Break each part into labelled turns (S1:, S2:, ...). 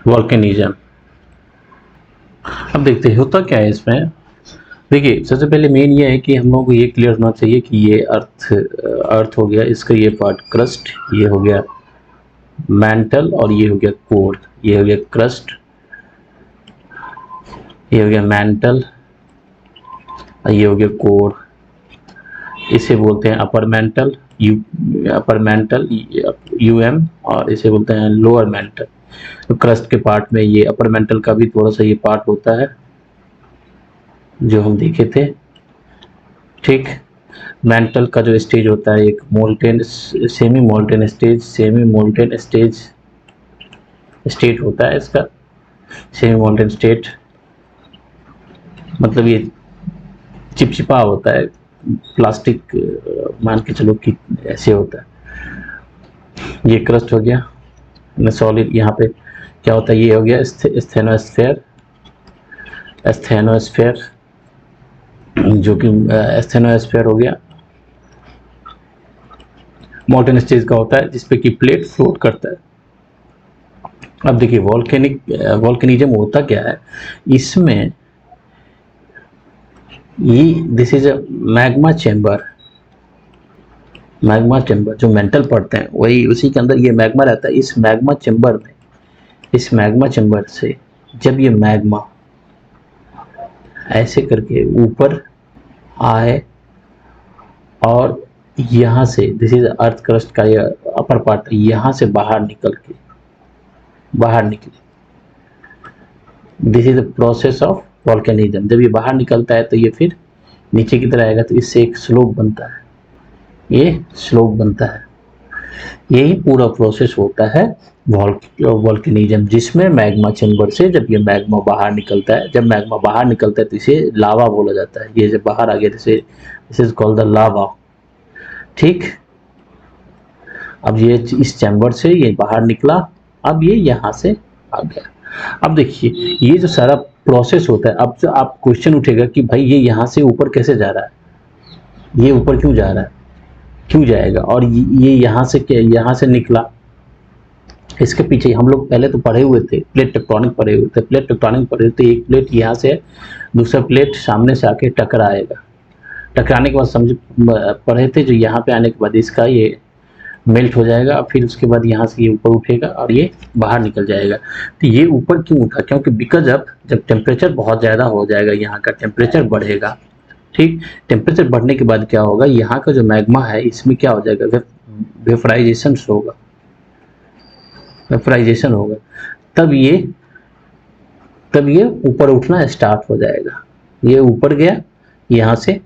S1: Volcanism. अब देखते हैं होता क्या है इसमें। देखिए सबसे पहले मेन ये है कि हम लोगों को ये क्लियर होना चाहिए कि ये अर्थ हो गया, इसका ये पार्ट क्रस्ट, ये हो गया मैंटल और ये हो गया कोर। ये हो गया क्रस्ट, ये हो गया मैंटल और ये हो गया कोर। इसे बोलते हैं अपर मेंटल यूएम, और इसे बोलते हैं लोअर मेंटल। तो क्रस्ट के पार्ट में ये अपर मेंटल का भी थोड़ा सा ये पार्ट होता है जो हम देखे थे। ठीक, मेंटल का जो स्टेज होता है एक मोल्टेन, सेमी मोल्टेन स्टेट होता है इसका। सेमी मोल्टेन स्टेट मतलब ये चिपचिपा होता है, प्लास्टिक मान के चलो कि ऐसे होता है। ये क्रस्ट हो गया सॉलिड। यहाँ पे क्या होता है, ये हो गया स्थेनोस्फेयर, जो कि स्थेनोस्फेयर हो गया। मोल्टेन स्टेज का होता है जिसपे कि प्लेट फ्लोट करता है। अब देखिए वॉल्केनिज्म होता क्या है इसमें, ये this is a magma chamber जो मेंटल पढ़ते हैं वही, उसी के अंदर ये मैग्मा रहता है। इस मैग्मा चेंबर से जब ये मैग्मा ऐसे करके ऊपर आए और यहाँ से, दिस इज अर्थ क्रस्ट का ये अपर पार्ट, यहाँ से बाहर निकले, this is the process of volcanism. जब ये बाहर निकलता है तो ये फिर नीचे की तरह आएगा, तो इससे एक स्लोप बनता है, यही पूरा प्रोसेस होता है वॉल्केनिज्म, जिसमें मैग्मा चेंबर से जब ये मैग्मा बाहर निकलता है, तो इसे लावा बोला जाता है। ये जब बाहर आ गया जैसे this is called the lava. ठीक, अब ये इस चैम्बर से ये बाहर निकला, अब ये यहाँ से आ गया। अब देखिए ये जो सारा प्रोसेस होता है, अब जो आप क्वेश्चन उठेगा कि भाई ये यहाँ से ऊपर कैसे जा रहा है, ये ऊपर क्यों जा रहा है, क्यों जाएगा, और ये यहाँ से निकला। इसके पीछे हम लोग पहले तो पढ़े हुए थे, प्लेट टेक्टोनिक पढ़े हुए थे। एक प्लेट यहाँ से दूसरा प्लेट सामने से आके टकराएगा, टकराने के बाद समझ पढ़े थे जो यहाँ पे आने के बाद इसका ये मेल्ट हो जाएगा, फिर उसके बाद यहाँ से ये ऊपर उठेगा और ये बाहर निकल जाएगा। तो ये ऊपर क्यों उठा, क्योंकि बिकॉज जब टेम्परेचर बहुत ज़्यादा हो जाएगा, यहाँ का टेम्परेचर बढ़ेगा। ठीक, टेम्परेचर बढ़ने के बाद क्या होगा, यहाँ का जो मैग्मा है इसमें क्या हो जाएगा, वेपराइजेशन होगा, तब ये ऊपर उठना स्टार्ट हो जाएगा। ये ऊपर गया, यहाँ से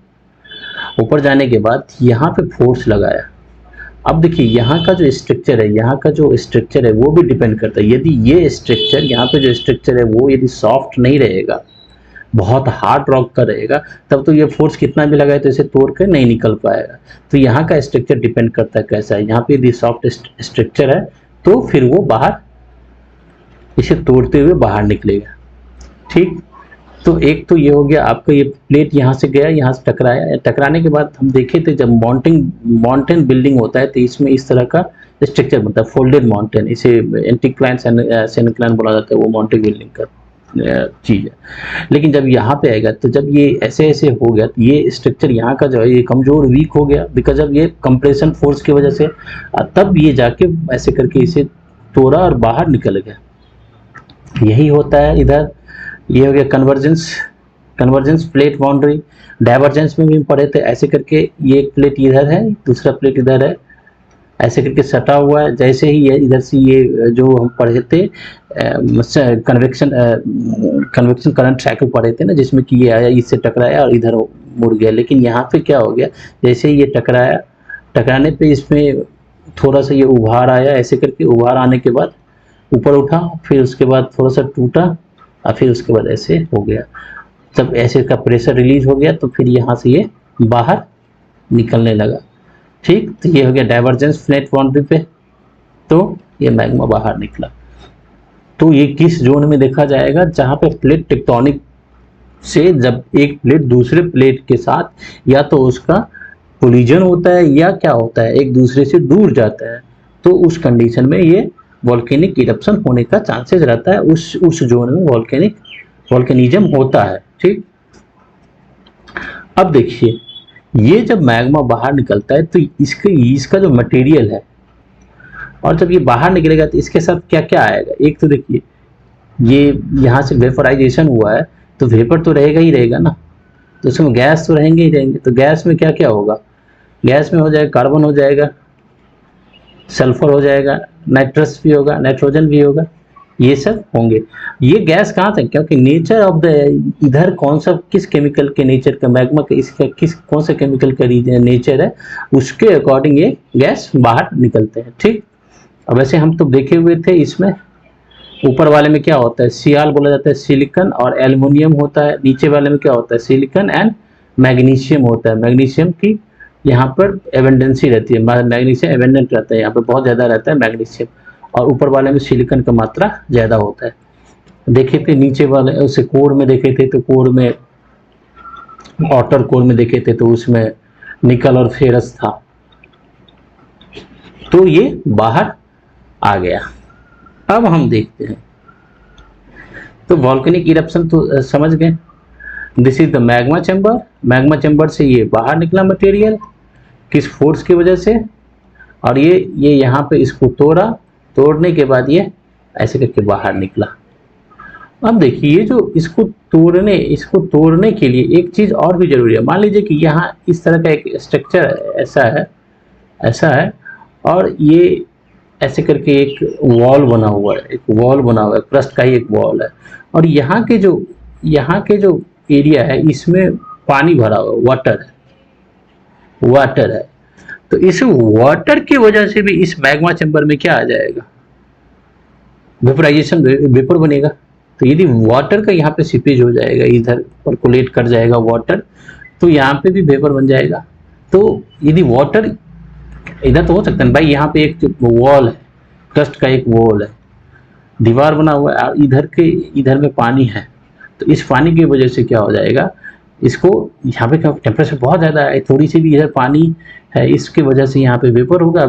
S1: ऊपर जाने के बाद यहाँ पे फोर्स लगाया। अब देखिए यहाँ का जो स्ट्रक्चर है वो भी डिपेंड करता है। यदि ये स्ट्रक्चर, यहाँ पे जो स्ट्रक्चर है वो यदि सॉफ्ट नहीं रहेगा, बहुत हार्ड रॉक का रहेगा, तब तो ये फोर्स कितना भी लगाए तो इसे तोड़ कर नहीं निकल पाएगा। तो यहाँ का स्ट्रक्चर डिपेंड करता है कैसा है। यहाँ पे यदि सॉफ्ट स्ट्रक्चर है तो फिर वो बाहर इसे तोड़ते हुए बाहर निकलेगा। ठीक, तो एक तो ये हो गया आपका, ये प्लेट यहाँ से गया, यहाँ से टकराया, टकराने के बाद हम देखे थे जब माउंटेन बिल्डिंग होता है तो इसमें इस तरह का स्ट्रक्चर बनता है, फोल्डेड माउंटेन। इसे एंटीक्लाइन सेनक्लाइन बोला जाता है, वो माउंटेन बिल्डिंग का चीज है। लेकिन जब यहाँ पे आएगा तो जब ये ऐसे हो गया तो ये स्ट्रक्चर यहाँ का जो है ये कमजोर, वीक हो गया, बिकॉज अब ये कंप्रेशन फोर्स की वजह से। तब ये जाके ऐसे करके इसे तोड़ा और बाहर निकल गया। यही होता है इधर। ये हो गया कन्वर्जेंस प्लेट बाउंड्री। डाइवर्जेंस में भी पढ़े थे, ऐसे करके ये एक प्लेट इधर है, दूसरा प्लेट इधर है, ऐसे करके सटा हुआ है। जैसे ही ये इधर से ये जो हम पढ़े थे कन्वेक्शन करंट साइकिल पढ़े थे ना, जिसमें कि ये आया, इससे टकराया और इधर मुड़ गया। लेकिन यहाँ पे क्या हो गया, जैसे ही ये टकराया, टकराने पे इसमें थोड़ा सा ये उभार आया, ऐसे करके उभार आने के बाद ऊपर उठा, फिर उसके बाद थोड़ा सा टूटा और फिर उसके बाद ऐसे हो गया। जब ऐसे का प्रेशर रिलीज हो गया तो फिर यहाँ से ये बाहर निकलने लगा। ठीक, तो ये हो गया डाइवर्जेंस फ्लैट बाउंड्री पे, तो ये मैग्मा बाहर निकला। तो ये किस जोन में देखा जाएगा, जहां पे प्लेट टेक्टोनिक से जब एक प्लेट दूसरे प्लेट के साथ या तो उसका कोलिजन होता है या क्या होता है, एक दूसरे से दूर जाता है, तो उस कंडीशन में ये वॉल्केनिक इरप्शन होने का चांसेस रहता है, उस जोन में वॉल्केनिज्म होता है। ठीक, अब देखिए ये जब मैग्मा बाहर निकलता है तो इसका जो मटेरियल है, और जब ये बाहर निकलेगा तो इसके साथ क्या क्या आएगा। एक तो देखिए ये यहाँ से वेपराइजेशन हुआ है तो वेपर तो रहेगा ही रहेगा ना, तो उसमें गैस तो रहेंगे ही रहेंगे। तो गैस में क्या क्या होगा, गैस में हो जाएगा कार्बन हो जाएगा, सल्फर हो जाएगा, नाइट्रस भी होगा, नाइट्रोजन भी होगा, ये सब होंगे। ये गैस कहाँ से, क्योंकि नेचर ऑफ द इधर कौन सा किस केमिकल के नेचर का मैग्मा का इसका किस कौन सा केमिकल का नेचर है उसके अकॉर्डिंग ये गैस बाहर निकलते हैं। ठीक, अब वैसे हम तो देखे हुए थे इसमें ऊपर वाले में क्या होता है, सियाल बोला जाता है, सिलिकॉन और एल्युमिनियम होता है। नीचे वाले में क्या होता है, सिलिकॉन एंड मैग्नीशियम होता है। मैग्नीशियम की यहाँ पर एवेंडेंसी रहती है, मैग्नीशियम एवेंडेंट रहता है, यहाँ पर बहुत ज़्यादा रहता है मैग्नीशियम, और ऊपर वाले में सिलिकॉन का मात्रा ज़्यादा होता है। देखे थे नीचे वाले उसे कोर में देखे थे तो कोर में आउटर कोर में देखे थे तो उसमें निकल और फेरस था, तो ये बाहर आ गया। अब हम देखते हैं, तो वॉल्केनिक इरप्शन तो समझ गए, this is the magma chamber. Magma chamber से ये बाहर निकला मटेरियल, किस फोर्स की वजह से, और ये यहाँ पे इसको तोड़ने के बाद ये ऐसे करके बाहर निकला। अब देखिए ये जो इसको तोड़ने के लिए एक चीज और भी जरूरी है। मान लीजिए कि यहाँ इस तरह का एक स्ट्रक्चर ऐसा है और ये ऐसे करके एक वॉल बना हुआ है, क्रस्ट का ही एक वॉल है, और यहाँ के जो एरिया है इसमें पानी भरा हुआ वाटर है। तो इस वाटर की वजह से भी इस मैग्मा चैम्बर में क्या आ जाएगा, वेपराइजेशन, वेपर बनेगा। तो यदि वाटर का यहाँ पे सीपेज हो जाएगा, इधर पर्कुलेट कर जाएगा वाटर, तो यहाँ पे भी वेपर बन जाएगा। तो यदि वाटर इधर तो हो सकता है भाई, यहाँ पे एक वॉल है, क्रस्ट का एक वॉल है, दीवार बना हुआ है, इधर में पानी है, तो इस पानी की वजह से क्या हो जाएगा, इसको यहाँ पे टेम्परेचर बहुत ज़्यादा है, थोड़ी सी भी इधर पानी है, इसकी वजह से यहाँ पे वेपर होगा,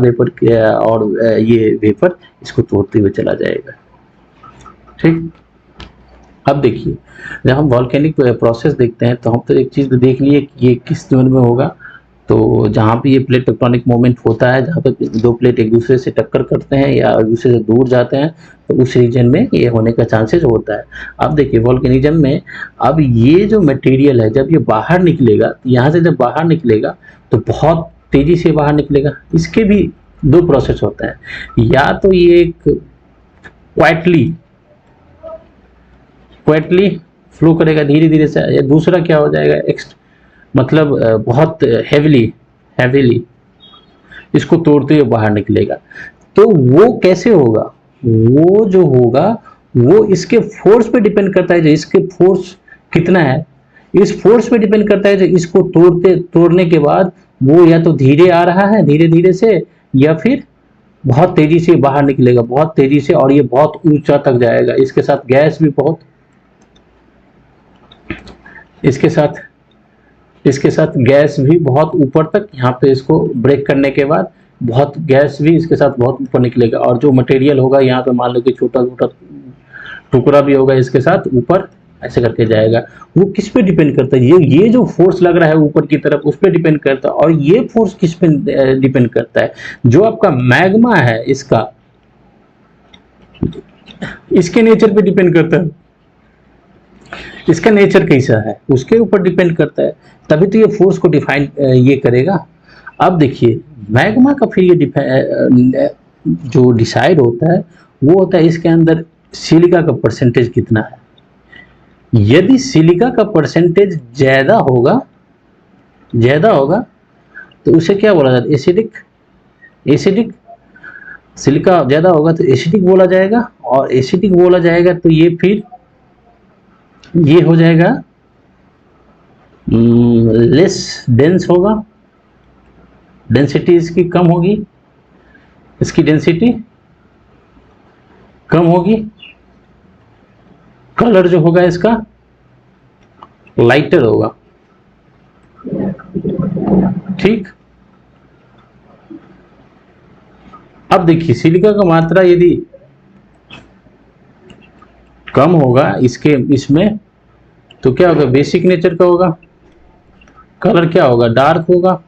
S1: और ये वेपर इसको तोड़ते हुए चला जाएगा। ठीक, अब देखिए जब हम वॉल्केनिक प्रोसेस देखते हैं तो हम तो एक चीज़ देख लिए कि ये किस जोन में होगा। तो जहाँ पे ये प्लेट टेक्टोनिक मूवमेंट होता है, जहाँ पे दो प्लेट एक दूसरे से टक्कर करते हैं या एक दूसरे से दूर जाते हैं, तो उस रीजन में ये होने का चांसेस होता है। अब देखिए वॉल्केनिज्म में अब ये जो मटेरियल है जब ये बाहर निकलेगा, यहाँ से जब बाहर निकलेगा तो बहुत तेजी से बाहर निकलेगा। इसके भी दो प्रोसेस होता है, या तो ये एक क्वाइटली फ्लो करेगा धीरे धीरे से, या दूसरा क्या हो जाएगा मतलब बहुत हैवीली इसको तोड़ते हुए बाहर निकलेगा। तो वो कैसे होगा, वो जो होगा वो इसके फोर्स पे डिपेंड करता है, जो इसके फोर्स कितना है इस फोर्स पे डिपेंड करता है। जो इसको तोड़ने के बाद वो या तो धीरे आ रहा है धीरे धीरे से, या फिर बहुत तेजी से बाहर निकलेगा, बहुत तेजी से, और ये बहुत ऊंचा तक जाएगा। इसके साथ गैस भी बहुत, इसके साथ गैस भी बहुत ऊपर तक, यहाँ पे इसको ब्रेक करने के बाद बहुत गैस भी इसके साथ बहुत ऊपर निकलेगा, और जो मटेरियल होगा यहाँ पे मान लो कि छोटा छोटा टुकड़ा भी होगा, इसके साथ ऊपर ऐसे करके जाएगा। वो किस पे डिपेंड करता है, ये जो फोर्स लग रहा है ऊपर की तरफ उस पे डिपेंड करता है, और ये फोर्स किस पे डिपेंड करता है, जो आपका मैग्मा है इसके नेचर पे डिपेंड करता है, इसका नेचर कैसा है उसके ऊपर डिपेंड करता है, तभी तो ये फोर्स को डिफाइन ये करेगा। अब देखिए मैग्मा का फिर ये जो डिसाइड होता है वो होता है इसके अंदर सिलिका का परसेंटेज कितना है। यदि सिलिका का परसेंटेज ज्यादा होगा तो उसे क्या बोला जाता है, एसिडिक। सिलिका ज्यादा होगा तो एसिडिक बोला जाएगा, और एसिडिक बोला जाएगा तो ये फिर ये हो जाएगा लेस डेंस होगा, डेंसिटी इसकी कम होगी, इसकी डेंसिटी कम होगी, कलर जो होगा इसका लाइटर होगा। ठीक, अब देखिए सिलिका का मात्रा यदि कम होगा इसके इसमें, तो क्या होगा, बेसिक नेचर का होगा। कलर क्या होगा, डार्क होगा,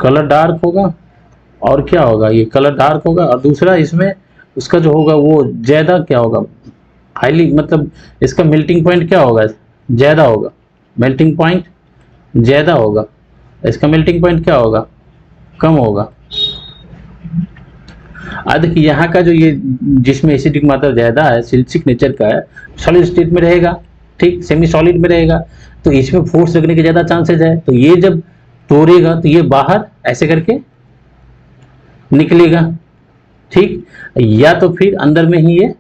S1: कलर डार्क होगा। और क्या होगा, ये कलर डार्क होगा। और दूसरा इसमें उसका जो होगा वो ज्यादा क्या होगा, हाईली, मतलब इसका मेल्टिंग पॉइंट क्या होगा, ज्यादा होगा। मेल्टिंग पॉइंट ज्यादा होगा, इसका मेल्टिंग पॉइंट क्या होगा, कम होगा। अब देखिए यहाँ का जो ये, जिसमें एसिडिक मात्रा ज्यादा है, सिल्सिक नेचर का है, सॉलिड स्टेट में रहेगा, ठीक, सेमी सॉलिड में रहेगा, तो इसमें फोर्स लगने के ज्यादा चांसेस है। तो ये जब तोड़ेगा तो ये बाहर ऐसे करके निकलेगा, ठीक। या तो फिर अंदर में ही ये,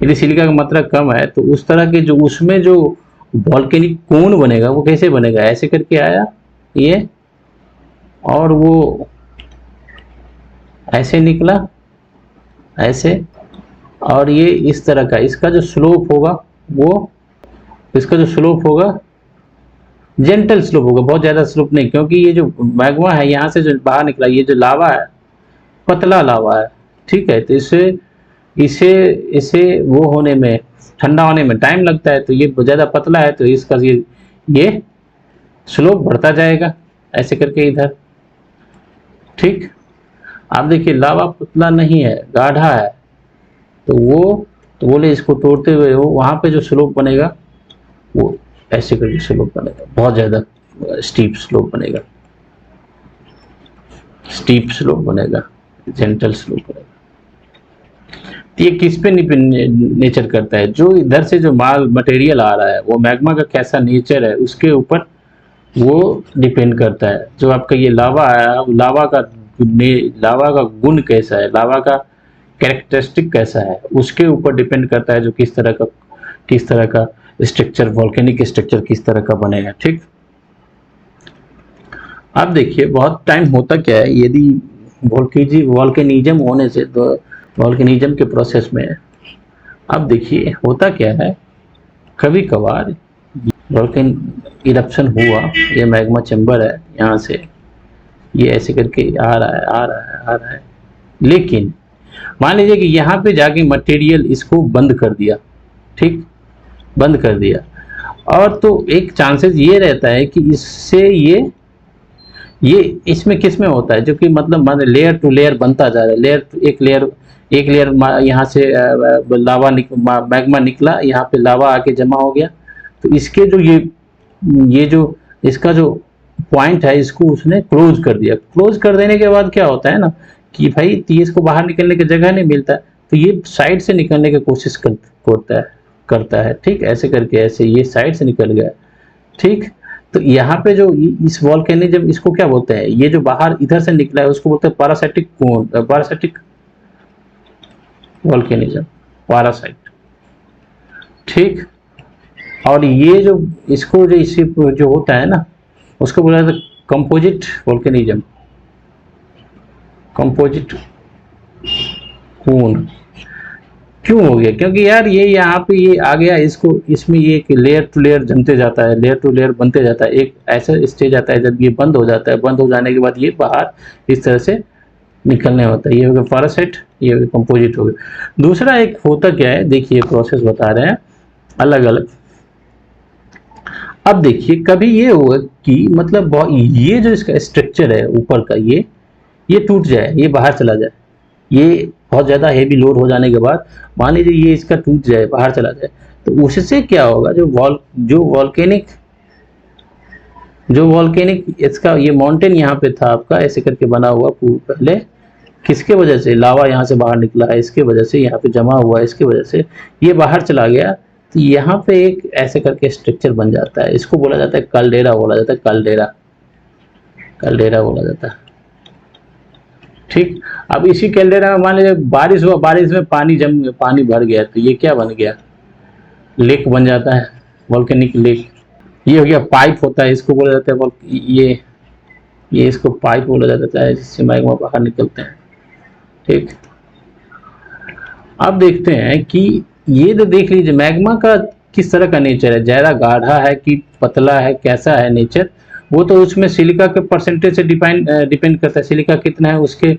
S1: यदि सिलिका का मात्रा कम है तो उस तरह के जो उसमें जो वॉल्केनिक कोन बनेगा वो कैसे बनेगा, ऐसे करके आया ये, और वो ऐसे निकला, ऐसे। और ये इस तरह का, इसका जो स्लोप होगा वो, इसका जो स्लोप होगा जेंटल स्लोप होगा, बहुत ज्यादा स्लोप नहीं, क्योंकि ये जो मैग्मा है यहाँ से जो बाहर निकला, ये जो लावा है पतला लावा है, ठीक है। तो इसे इसे इसे वो होने में, ठंडा होने में टाइम लगता है, तो ये ज्यादा पतला है, तो इसका ये स्लोप बढ़ता जाएगा ऐसे करके इधर, ठीक। आप देखिए लावा पतला नहीं है, गाढ़ा है, तो वो, तो बोले इसको तोड़ते हुए वो वहां पे जो स्लोप बनेगा वो ऐसे करके स्लोप बनेगा, बहुत ज्यादा स्टीप स्लोप बनेगा, स्टीप स्लोप बनेगा, जेंटल स्लोप बनेगा। तो ये किस पे नेचर करता है, जो इधर से जो माल मटेरियल आ रहा है वो मैग्मा का कैसा नेचर है उसके ऊपर वो डिपेंड करता है। जो आपका ये लावा है, लावा का गुण कैसा है, लावा का कैरेक्टरिस्टिक कैसा है, उसके ऊपर डिपेंड करता है जो किस तरह का स्ट्रक्चर, वॉल्केनिक स्ट्रक्चर किस तरह का बनेगा, ठीक। अब देखिए बहुत टाइम होता क्या है, यदि वॉल्केनिज्म होने से, तो वॉल्केनिज्म के प्रोसेस में, अब देखिए होता क्या है, कभी कभार वॉल्केन इरप्शन हुआ, ये मैग्मा चैम्बर है, यहाँ से ये ऐसे करके आ रहा है, आ रहा है, आ रहा है, लेकिन मान लीजिए कि यहाँ पे जाके मटेरियल इसको बंद कर दिया, ठीक, बंद कर दिया। और तो एक चांसेस ये रहता है कि इससे ये इसमें किस में होता है, जो कि मतलब मान लेयर टू लेयर बनता जा रहा है, एक लेयर यहाँ से लावा मैग्मा निकला, यहाँ पे लावा आके जमा हो गया, तो इसके जो ये जो इसका जो पॉइंट है, इसको उसने क्लोज कर दिया। क्लोज कर देने के बाद क्या होता है ना कि भाई तीस को बाहर निकलने की जगह नहीं मिलता, तो ये साइड से निकलने की कोशिश करता है, ठीक, ऐसे करके, ऐसे ये साइड से निकल गया, ठीक। तो यहाँ पे जो इस वॉल्केनिज्म, इसको क्या बोलते हैं, ये जो बाहर इधर से निकला है उसको बोलते हैं पैरासाइटिक कोन, पैरासाइटिक वॉल्केनिज्म, पैरासाइट, ठीक। और ये जो इसको जो इसी जो होता है ना, उसको बोला जाता है कंपोजिट वॉल्केनिज्म, कंपोजिट कोन। क्यों हो गया, क्योंकि यार ये यहाँ पे ये आ गया, इसको इसमें ये लेयर टू लेयर जमते जाता है, लेयर टू लेयर बनते जाता है, एक ऐसा स्टेज आता है जब ये बंद हो जाता है, बंद हो जाने के बाद ये बाहर इस तरह से निकलने होता है। ये हो गया पैरासाइट, ये हो गया कंपोजिट हो गया। दूसरा एक होता क्या है, देखिए प्रोसेस बता रहे हैं अलग अलग। अब देखिए कभी ये होगा कि मतलब ये जो इसका स्ट्रक्चर है ऊपर का, ये टूट जाए, ये बाहर चला जाए, ये बहुत ज़्यादा हेवी लोड हो जाने के बाद मान लीजिए ये इसका टूट जाए, बाहर चला जाए, तो उससे क्या होगा, जो वॉल्केनिक इसका ये माउंटेन यहाँ पे था आपका ऐसे करके बना हुआ पहले, किसके वजह से, लावा यहाँ से बाहर निकला है, इसके वजह से यहाँ पे जमा हुआ है, इसके वजह से ये बाहर चला गया, तो यहाँ पे एक ऐसे करके स्ट्रक्चर बन जाता है, इसको बोला जाता है कैल्डेरा, बोला जाता है कैल्डेरा बोला जाता है, ठीक। अब इसी कैल्डेरा में मान लीजिए बारिश हुआ, बारिश में पानी भर गया, तो ये क्या बन गया, लेक बन जाता है, वॉल्केनिक लेक। ये हो गया पाइप होता है, इसको बोला जाता है ये इसको पाइप बोला जाता है, जिससे मैग्मा बाहर निकलते हैं, ठीक। अब देखते हैं कि ये तो देख लीजिए मैग्मा का किस तरह का नेचर है, ज्यादा गाढ़ा है कि पतला है, कैसा है नेचर, वो तो उसमें सिलिका के परसेंटेज से डिपेंड करता है, सिलिका कितना है उसके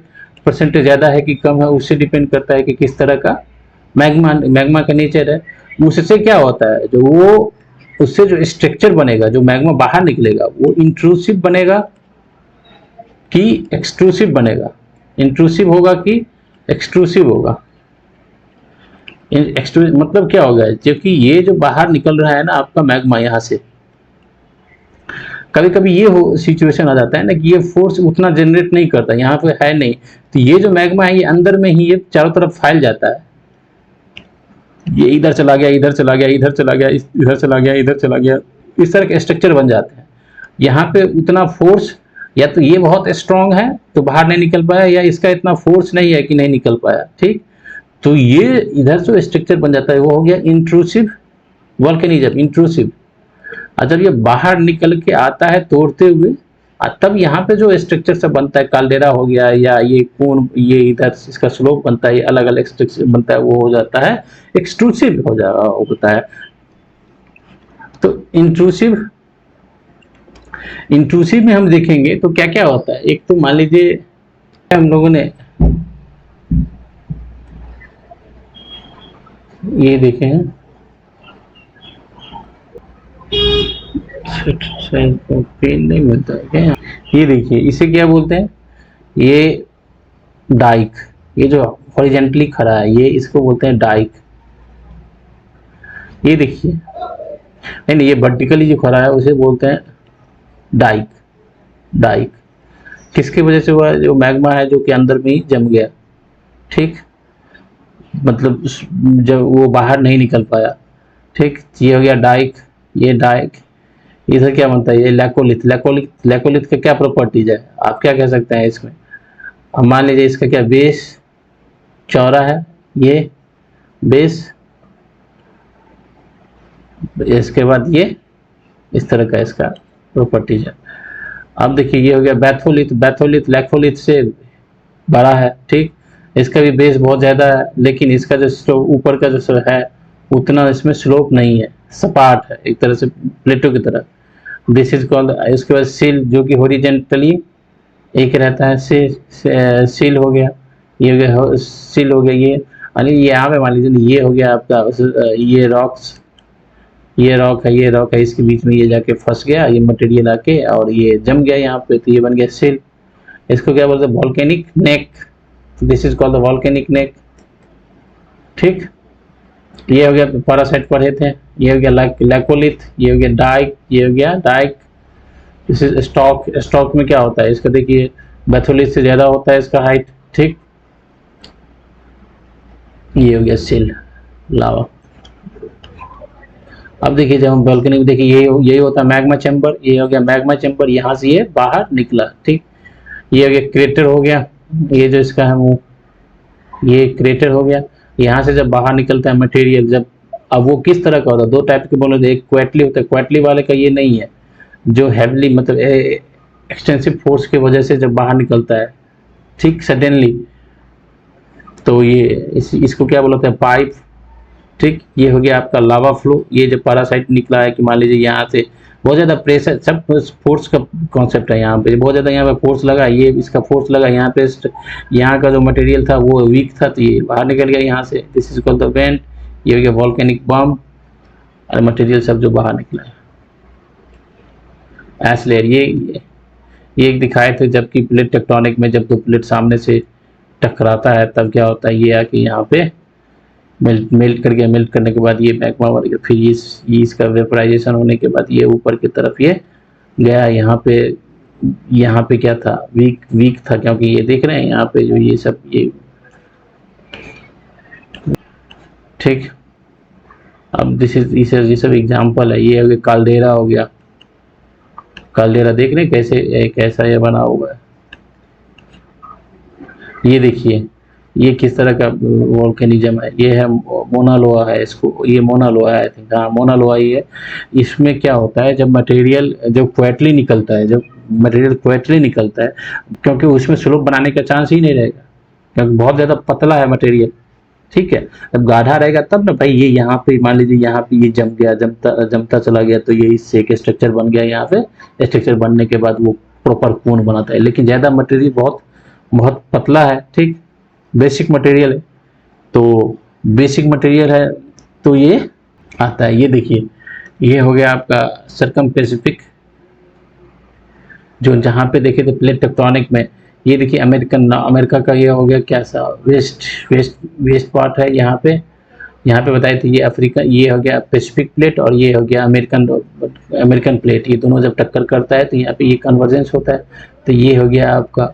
S1: परसेंटेज ज़्यादा है कि कम है, उससे डिपेंड करता है कि किस तरह का मैग्मा का नेचर है। उससे क्या होता है, जो वो उससे जो स्ट्रक्चर बनेगा, जो मैग्मा बाहर निकलेगा, वो इंट्रूसिव बनेगा कि एक्सट्रूसिव बनेगा। इंट्रूसिव होगा कि एक्सट्रूसिव होगा। एक्सट्रूसिव मतलब क्या होगा, क्योंकि ये जो बाहर निकल रहा है ना आपका मैग्मा, यहाँ से कभी कभी ये हो सिचुएशन आ जाता है ना कि ये फोर्स उतना जनरेट नहीं करता, यहाँ पे है नहीं, तो ये जो मैग्मा है ये अंदर में ही ये चारों तरफ फैल जाता है। ये इधर चला गया, इधर चला गया, इधर चला गया, इधर चला गया, इधर चला गया, इस तरह के स्ट्रक्चर बन जाते हैं। यहाँ पे उतना फोर्स, या तो ये बहुत स्ट्रांग है तो बाहर नहीं निकल पाया, या इसका इतना फोर्स नहीं है कि नहीं निकल पाया। ठीक, तो ये इधर जो स्ट्रक्चर बन जाता है वो हो गया इंट्रूसिव वोल्केनिज्म, इंट्रूसिव। और जब ये बाहर निकल के आता है तोड़ते हुए, तब यहाँ पे जो स्ट्रक्चर सब बनता है, काल्डेरा हो गया, या ये कोन, ये इधर इसका स्लोप बनता है, ये अलग अलग स्ट्रक्चर बनता है, वो हो जाता है एक्सट्रूसिव होता है। तो इंट्रूसिव इंट्रूसिव में हम देखेंगे तो क्या क्या होता है। एक तो मान लीजिए हम लोगों ने ये देखे हैं, पेन नहीं मिलता है क्या, ये देखिए इसे क्या बोलते हैं, ये डाइक, ये जो हॉरिजेंटली खड़ा है ये, इसको बोलते हैं डाइक। ये देखिए, नहीं ये वर्टिकली जो खड़ा है उसे बोलते हैं डाइक। डाइक किसकी वजह से हुआ, जो मैग्मा है जो कि अंदर में ही जम गया। ठीक, मतलब जब वो बाहर नहीं निकल पाया। ठीक, ये हो गया डाइक, ये डाइक। इधर क्या बनता है, ये लैकोलिथ। लैकोलिथ का क्या प्रॉपर्टीज है, आप क्या कह सकते हैं इसमें। अब मान लीजिए इसका क्या बेस चौड़ा है, ये बेस, इसके बाद ये इस तरह का इसका प्रॉपर्टीज है। अब देखिए ये हो गया बैथोलिथ। बैथोलिथ लैकोलिथ से बड़ा है। ठीक, इसका भी बेस बहुत ज़्यादा है, लेकिन इसका जो ऊपर का जो है उतना इसमें स्लोप नहीं है, सपाट है एक तरह से प्लेटो की तरह। This is called. इसके बाद सील, जो कि हॉरिजेंटली एक रहता है, सील हो गया, ये हो गया सील हो गया। ये यानी ये यहाँ पे मान लीजिए ये हो गया आपका, ये रॉक्स, ये रॉक है, ये रॉक है, इसके बीच में ये जाके फंस गया ये मटेरियल आके, और ये जम गया यहाँ पे, तो ये बन गया सील। इसको क्या बोलते हैं, volcanic neck. This is called the volcanic neck. ठीक, ये हो गया पैरासाइट पढ़े थे, ये हो गया लैकोलिथ, ये हो गया डाइक, ये हो गया dyke. This is stock. Stock में क्या होता है इसका, देखिए बैथोलिथ से ज्यादा होता है इसका हाइट। ठीक, ये हो गया सिल, लावा। अब देखिए जब हम वॉल्केनिक, देखिए यही होता है मैग्मा चैम्बर। ये हो गया मैग्मा चैम्बर, यहाँ से ये बाहर निकला। ठीक, ये हो गया क्रेटर हो गया, ये जो इसका है वो, ये क्रेटर हो गया। यहाँ से जब बाहर निकलता है मटेरियल, जब अब वो किस तरह का होता है, दो टाइप के बोले, एक क्वेटली होता है। क्वेटली वाले का ये नहीं है, जो हैवली मतलब एक्सटेंसिव फोर्स की वजह से जब बाहर निकलता है, ठीक, सडनली, तो ये इसको क्या बोलते हैं, पाइप। ठीक, ये हो गया आपका लावा फ्लो। ये जो पैरासाइट निकला है कि मान लीजिए यहाँ से बहुत ज़्यादा प्रेशर, सब फोर्स का कॉन्सेप्ट है यहाँ पे, बहुत ज़्यादा यहाँ पे फोर्स लगा, ये इसका फोर्स लगा यहाँ पे, यहाँ का जो मटेरियल था वो वीक था, तो ये बाहर निकल गया यहाँ से। This is called the went. ये हो गया वॉल्केनिक बम, और मटेरियल सब जो बाहर निकला है, एश लेयर। ये एक दिखाए थे, जबकि प्लेट टेक्टोनिक में जब दो प्लेट सामने से टकराता है तब क्या होता है, ये आके यहाँ पे मेल्ट कर गया। मेल्ट करने के बाद ये मैग्मा बन गया, फिर ये इसका वेपराइजेशन होने के बाद ये ऊपर की तरफ ये गया। यहाँ पे क्या था, वीक था, क्योंकि ये देख रहे हैं यहाँ पे जो ये सब ये। ठीक, अब दिस इज ये सब एग्जाम्पल है। ये हो गया काल्डेरा हो गया, काल्डेरा देख रहे हैं कैसा ये बना हुआ है। ये देखिए ये किस तरह का वोल्केनिज्म है। ये है मोना लोआ है, इसको ये मोना लोआ है, आई थिंक, हाँ मोना लोआ ही है। इसमें क्या होता है, जब मटेरियल जब क्वेटली निकलता है, क्योंकि उसमें स्लोप बनाने का चांस ही नहीं रहेगा, क्योंकि बहुत ज़्यादा पतला है मटेरियल। ठीक है, जब गाढ़ा रहेगा तब ना भाई, ये यहाँ पे मान लीजिए यहाँ पे ये जम गया, जमता चला गया, तो ये इससे एक स्ट्रक्चर बन गया। यहाँ पे स्ट्रक्चर बनने के बाद वो प्रॉपर कोन बनाता है। लेकिन ज़्यादा मटेरियल, बहुत बहुत पतला है, ठीक, बेसिक मटेरियल है। तो बेसिक मटेरियल है तो ये आता है। ये देखिए, ये हो गया आपका सरकम पैसिफिक, जो जहाँ पे देखे थे प्लेट टेक्टोनिक में। ये देखिए अमेरिका का ये हो गया क्या सा वेस्ट वेस्ट वेस्ट पार्ट है यहाँ पे बताए थे। ये अफ्रीका, ये हो गया पैसिफिक प्लेट, और ये हो गया अमेरिकन प्लेट। ये दोनों जब टक्कर करता है तो यहाँ पे ये कन्वर्जेंस होता है। तो ये हो गया आपका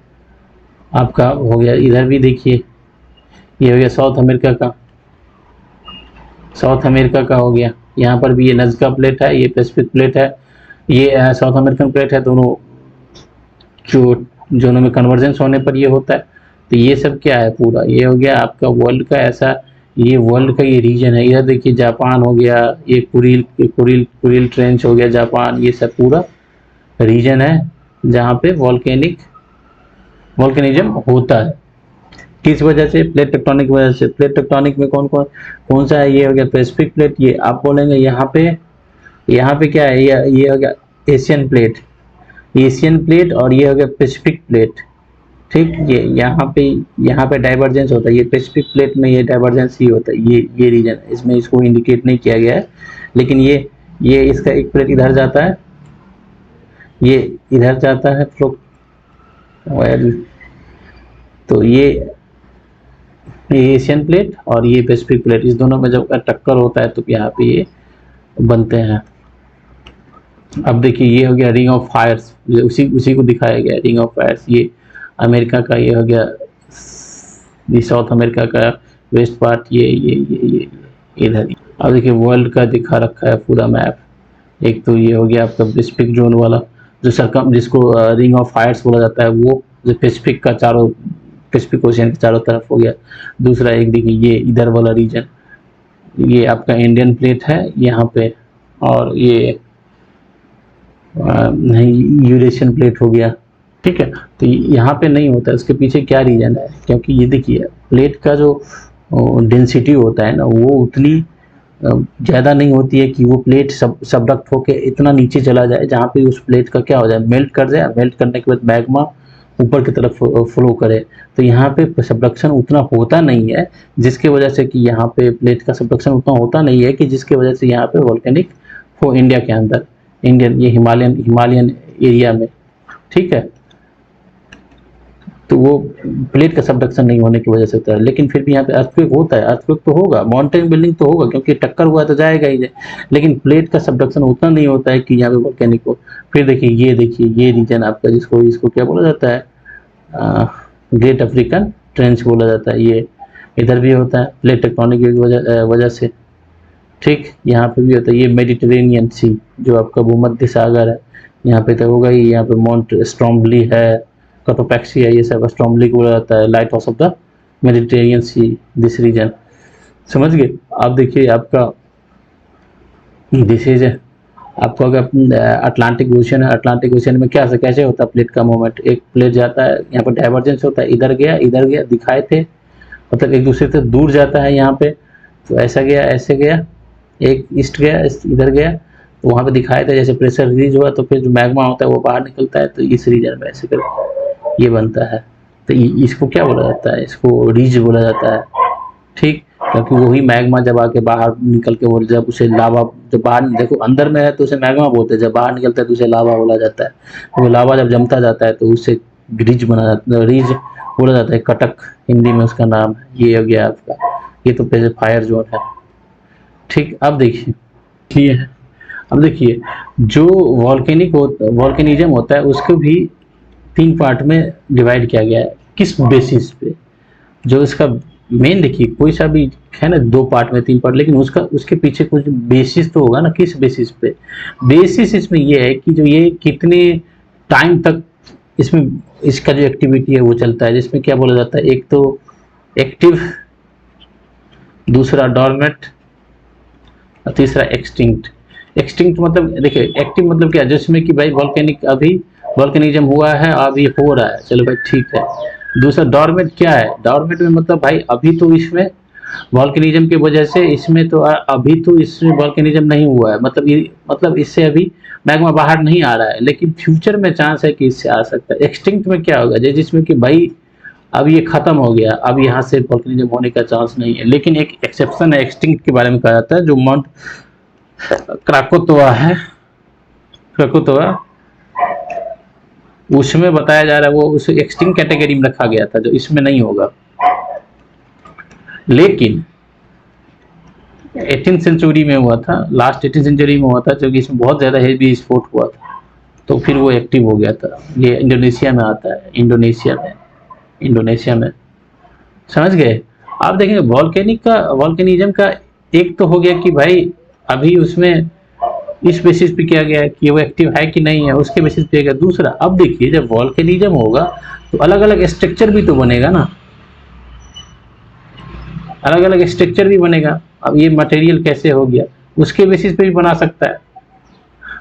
S1: आपका हो गया। इधर भी देखिए, ये हो गया साउथ अमेरिका का हो गया। यहाँ पर भी ये नज़का प्लेट है, ये पैसिफिक प्लेट है, ये साउथ अमेरिकन प्लेट है। जो दोनों में कन्वर्जेंस होने पर ये होता है। तो ये सब क्या है, पूरा ये हो गया आपका वर्ल्ड का ऐसा, ये वर्ल्ड का ये रीजन है। इधर देखिए जापान हो गया, ये कुरिल ट्रेंच हो गया जापान, ये सब पूरा रीजन है जहाँ पे वॉल्केनिज्म होता है। किस वजह से? प्लेट टेक्टोनिक वजह से। प्लेट टेक्टोनिक में कौन सा है? ये हो गया पैसिफिक प्लेट। ये आप बोलेंगे यहाँ पे क्या है? ये हो गया एशियन प्लेट, और ये हो गया पैसिफिक प्लेट, ठीक। ये यहाँ पे डाइवर्जेंस होता है। ये पैसिफिक प्लेट में ये डाइवर्जेंस ही होता है। ये रीजन इसमें इसको इंडिकेट नहीं किया गया है, लेकिन ये इसका एक प्लेट इधर जाता है, ये इधर जाता है तो ये एशियन प्लेट और ये पैसिफिक प्लेट, इस दोनों में जब टक्कर होता है तो यहाँ पे ये बनते हैं। अब देखिए, ये हो गया रिंग ऑफ फायर्स, उसी को दिखाया गया रिंग ऑफ फायर्स। ये अमेरिका का ये हो गया, ये साउथ अमेरिका का वेस्ट पार्ट, ये इधर। अब देखिए वर्ल्ड का दिखा रखा है पूरा मैप। एक तो ये हो गया आपका पैसिफिक जोन वाला, जिसको रिंग ऑफ फायर्स बोला जाता है, वो जो पैसिफिक ओशियन के चारों तरफ हो गया। दूसरा एक देखिए ये इधर वाला रीजन, ये आपका इंडियन प्लेट है यहाँ पे, और ये नहीं यूरेशियन प्लेट हो गया, ठीक है। तो यहाँ पे नहीं होता है, उसके पीछे क्या रीजन है? क्योंकि ये देखिए प्लेट का जो डेंसिटी होता है ना, वो उतनी ज़्यादा नहीं होती है कि वो प्लेट सबडक्ट होके इतना नीचे चला जाए जहाँ पे उस प्लेट का क्या हो जाए, मेल्ट कर जाए। मेल्ट करने के बाद मैग्मा ऊपर की तरफ फ्लो करे। तो यहाँ पे सबडक्शन उतना होता नहीं है, जिसकी वजह से कि यहाँ पे प्लेट का सबडक्शन उतना होता नहीं है कि जिसकी वजह से यहाँ पे वोल्केनिक हो इंडिया के अंदर, ये हिमालयन एरिया में, ठीक है। तो वो प्लेट का सबडक्शन नहीं होने की वजह से होता है। लेकिन फिर भी यहाँ पे अर्थक्वेक होता है, अर्थक्वेक तो होगा, माउंटेन बिल्डिंग तो होगा, क्योंकि टक्कर हुआ तो जाएगा ही। लेकिन प्लेट का सबडक्शन उतना नहीं होता है कि यहाँ पे वोल्केनिक हो। फिर देखिए ये रीजन आपका, इसको क्या बोला जाता है, ग्रेट अफ्रीकन ट्रेंच बोला जाता है। ये इधर भी होता है प्लेट टेक्टोनिक की वजह से, ठीक। यहाँ पे भी होता है। ये मेडिटेरेनियन सी, जो आपका भूमध्य सागर है, यहाँ पे तो होगा ही। यहाँ पे माउंट स्ट्रॉम्बली है, कटोपैक्सी है, ये सब स्ट्रॉम्बली को बोला जाता है, lighthouse of the Mediterranean sea, this region. समझ गए? आप देखिए आपका दिस इज आपको अगर अटलांटिक ओशन है, अटलांटिक ओशन में कैसे होता है प्लेट का मूवमेंट? एक प्लेट जाता है, यहाँ पर डाइवर्जेंस होता है, इधर गया दिखाए थे, मतलब एक दूसरे से दूर जाता है यहाँ पे। तो ऐसे गया, एक ईस्ट गया, इधर गया, तो वहाँ पे दिखाए थे जैसे प्रेशर रिलीज हुआ तो फिर जो मैग्मा होता है वो बाहर निकलता है। तो इस रीजन में ऐसे कर ये बनता है। तो इसको क्या बोला जाता है? इसको रिज बोला जाता है, ठीक। क्योंकि वही मैग्मा जब आके बाहर निकल के, वो जब उसे लावा, जब बाहर देखो अंदर में है तो उसे मैग्मा बोलते हैं, जब बाहर निकलता है तो उसे लावा बोला जाता है। तो वो लावा जब जमता जाता है तो उससे रिज बोला जाता है, कटक हिंदी में उसका नाम है। ये हो गया आपका, ये तो पहले फायर जोन है, ठीक। अब देखिए जो वॉल्केनिज्म होता है उसको भी 3 पार्ट में डिवाइड किया गया है। किस बेसिस पे? जो इसका मेन, देखिए कोई सा भी है ना 2 पार्ट में 3 पार्ट, लेकिन उसके पीछे कुछ बेसिस तो होगा ना। किस बेसिस पे? बेसिस इसमें ये है कि जो ये कितने टाइम तक इसमें इसका जो एक्टिविटी है वो चलता है, जिसमें क्या बोला जाता है, एक तो एक्टिव, दूसरा डॉर्मेंट, और तीसरा एक्सटिंक्ट। मतलब देखिए एक्टिव मतलब क्या, जिसमें कि भाई वॉल्केनिज्म हुआ है, अभी हो रहा है, चलो भाई ठीक है। दूसरा डॉर्मेंट क्या है? डॉर्मेंट में मतलब भाई अभी तो इसमें वॉल्केनिज्म की वजह से इसमें तो अभी तो इसमें वॉल्केनिज्म नहीं हुआ है, मतलब इससे अभी मैग्मा बाहर नहीं आ रहा है, लेकिन फ्यूचर में चांस है कि इससे आ सकता है। एक्सटिंक्ट में क्या होगा, जिसमें कि भाई अब ये खत्म हो गया, अब यहाँ से वोल्केनिज्म होने का चांस नहीं है। लेकिन एक एक्सेप्शन है, एक्सटिंक्ट के बारे में कहा जाता है, जो माउंट क्राकोतोआ है, क्राकोतोआ, उसमें बताया जा रहा है वो उस एक्सटिंक्ट कैटेगरी में रखा गया था, जो इसमें नहीं होगा। लेकिन 18th सेंचुरी में हुआ था, लास्ट 18th सेंचुरी में हुआ था, क्योंकि इसमें बहुत ज़्यादा हेवी स्फोट हुआ था, तो फिर वो एक्टिव हो गया था। ये इंडोनेशिया में आता है, इंडोनेशिया में समझ गए। आप देखेंगे वॉल्केनिज्म का एक तो हो गया कि भाई अभी उसमें इस बेसिस पे किया गया है कि वो एक्टिव है कि नहीं है, उसके बेसिस पे गया। दूसरा, अब देखिए जब वॉल्केनिज्म होगा तो अलग अलग स्ट्रक्चर भी तो बनेगा ना, अलग अलग स्ट्रक्चर भी बनेगा। अब ये मटेरियल कैसे हो गया, उसके बेसिस पे भी बना सकता है।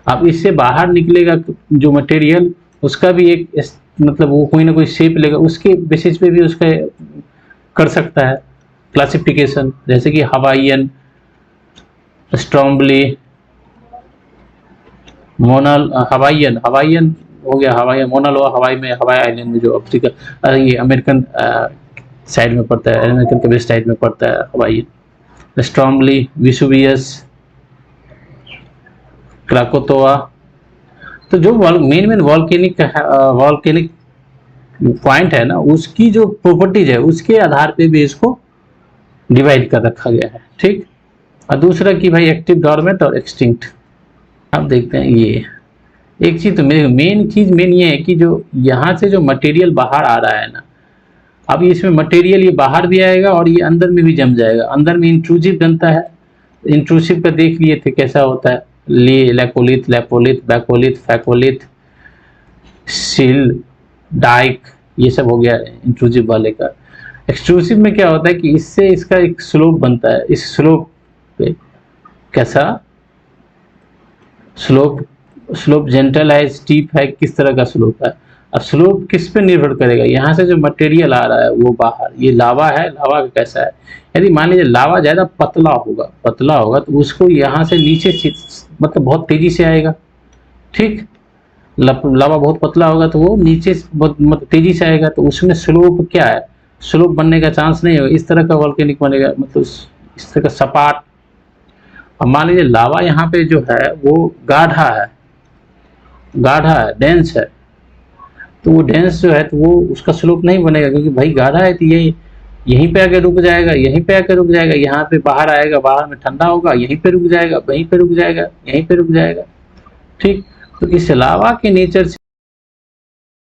S1: अब इससे बाहर निकलेगा जो मटेरियल, उसका भी एक मतलब वो कोई ना कोई शेप लेगा, उसके बेसिस पे भी उसका कर सकता है क्लासिफिकेशन। जैसे कि हवाईयन, स्ट्रॉम्बली, मोनल, हवाईयन हो गया, हवाई मोनालोआ हवाई में, हवाई आइलैंड में जो अफ्रीका, ये अमेरिकन साइड में पड़ता है, अमेरिकन के वेस्ट साइड में पड़ता है हवाईयन। स्ट्रॉम्बली, विसुवियस, क्राकोतोआ। तो जो मेन वॉल्केनिक पॉइंट है ना, उसकी जो प्रॉपर्टीज है उसके आधार पे भी इसको डिवाइड कर रखा गया है, ठीक। और दूसरा कि भाई एक्टिव, डोर्मेंट और एक्सटिंक्ट। अब देखते हैं ये एक चीज, तो मेन ये है कि जो यहाँ से जो मटेरियल बाहर आ रहा है ना, अब इसमें मटेरियल ये बाहर भी आएगा और ये अंदर में भी जम जाएगा। अंदर में इंट्रूसिव बनता है, इंट्रूसिव का देख लिए थे कैसा होता है, लैकोलिथ, लेपोलिथ, बैकोलिथ, फैकोलिथ, सिल, डाइक, ये सब हो गया इंट्रूसिव वाले का। एक्सट्रूसिव में क्या होता है कि इससे इसका एक स्लोप बनता है, इस स्लोप पे कैसा स्लोप जेंटल है, स्टीप है, किस तरह का स्लोप है। अब स्लोप किस पे निर्भर करेगा, यहाँ से जो मटेरियल आ रहा है वो बाहर, ये लावा है, लावा का कैसा है। यदि मान लीजिए लावा ज्यादा पतला होगा तो उसको यहाँ से नीचे मतलब बहुत तेजी से आएगा, ठीक। लावा बहुत पतला होगा तो वो नीचे बहुत मतलब तेजी से आएगा, तो उसमें स्लोप क्या है, स्लोप बनने का चांस नहीं होगा। इस तरह का वॉल्केनिक बनेगा, मतलब इस तरह का सपाट। अब मान लीजिए लावा यहाँ पे जो है वो गाढ़ा है, डेंस है, तो वो डेंस जो है तो वो उसका स्लोप नहीं बनेगा, क्योंकि भाई गाढ़ा है तो यहीं पे आके रुक जाएगा, यहाँ पे बाहर आएगा, बाहर में ठंडा होगा, यहीं पे रुक जाएगा, वहीं पे रुक जाएगा, यहीं पे रुक जाएगा, ठीक। तो इस लावा के नेचर से